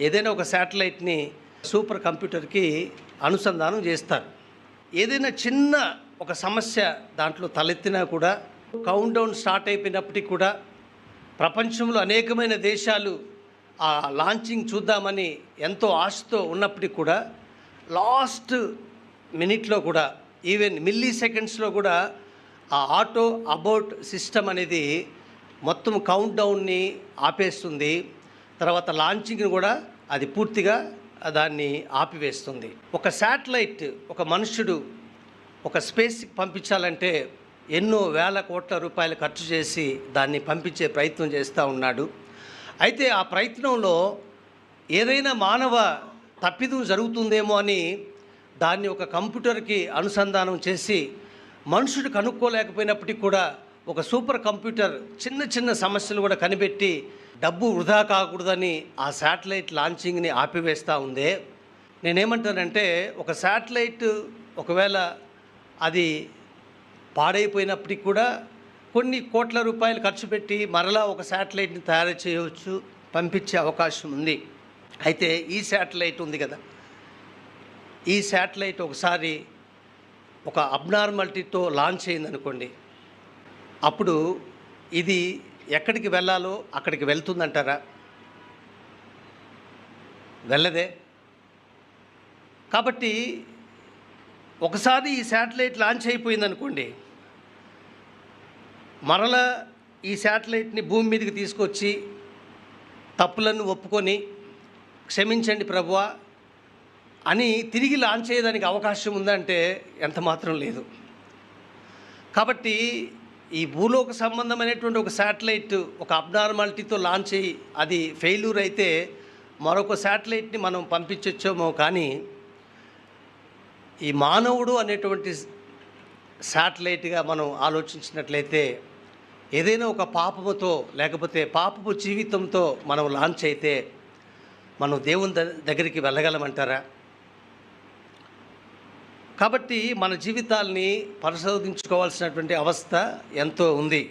ఏదైనా ఒక శాటిలైట్ని సూపర్ కంప్యూటర్కి అనుసంధానం చేస్తారు. ఏదైనా చిన్న ఒక సమస్య దాంట్లో తలెత్తినా కూడా కౌంట్ డౌన్ స్టార్ట్ అయిపోయినప్పటికీ కూడా ప్రపంచంలో అనేకమైన దేశాలు ఆ లాంచింగ్ చూద్దామని ఎంతో ఆశతో ఉన్నప్పటికీ కూడా లాస్ట్ మినిట్లో కూడా ఈవెన్ మిల్లీ సెకండ్స్లో కూడా ఆ ఆటో అబౌట్ సిస్టమ్ అనేది మొత్తం కౌంట్ డౌన్ని ఆపేస్తుంది. తర్వాత లాంచింగ్ని కూడా అది పూర్తిగా దాన్ని ఆపివేస్తుంది. ఒక శాటిలైట్ ఒక మనుషుడు ఒక స్పేస్కి పంపించాలంటే ఎన్నో వేల కోట్ల రూపాయలు ఖర్చు చేసి దాన్ని పంపించే ప్రయత్నం చేస్తూ ఉన్నాడు. అయితే ఆ ప్రయత్నంలో ఏదైనా మానవ తప్పిదం జరుగుతుందేమో అని దాన్ని ఒక కంప్యూటర్కి అనుసంధానం చేసి మనుషుడు కనుక్కోలేకపోయినప్పటికీ కూడా ఒక సూపర్ కంప్యూటర్ చిన్న చిన్న సమస్యలు కూడా కనిపెట్టి డబ్బు వృధా కాకూడదని ఆ శాటిలైట్ లాంచింగ్ని ఆపివేస్తూ ఉందే. నేనేమంటానంటే ఒక శాటిలైట్ ఒకవేళ అది పాడైపోయినప్పటికి కూడా కొన్ని కోట్ల రూపాయలు ఖర్చు పెట్టి మరలా ఒక శాటిలైట్ని తయారు చేయవచ్చు, పంపించే అవకాశం ఉంది. అయితే ఈ శాటిలైట్ ఉంది కదా, ఈ శాటిలైట్ ఒకసారి ఒక అబ్నార్మాలిటీతో లాంచ్ అయిందనుకోండి, అప్పుడు ఇది ఎక్కడికి వెళ్ళాలో అక్కడికి వెళ్తుందంటారా? వెళ్ళదే. కాబట్టి ఒకసారి ఈ శాటిలైట్ లాంచ్ అయిపోయిందనుకోండి, మరలా ఈ శాటిలైట్ని భూమి మీదకి తీసుకొచ్చి తప్పులను ఒప్పుకొని క్షమించండి ప్రభువా అని తిరిగి లాంచ్ చేయడానికి అవకాశం ఉందంటే ఎంత మాత్రం లేదు. కాబట్టి ఈ భూలోక సంబంధమైనటువంటి ఒక శాటిలైట్ ఒక అబ్నార్మాలిటీతో లాంచ్ అయ్యి అది ఫెయిల్యూర్ అయితే మరొక శాటిలైట్ని మనం పంపించొచ్చేమో, కానీ ఈ మానవుడు అనేటువంటి శాటిలైట్గా మనం ఆలోచించినట్లయితే ఏదైనా ఒక పాపముతో లేకపోతే పాపపు జీవితంతో మనం లాంచ్ అయితే మనం దేవుని దగ్గరికి వెళ్ళగలమంటారా? కాబట్టి మన జీవితాల్ని పరిశోధించుకోవాల్సినటువంటి అవస్థ ఎంతో ఉంది.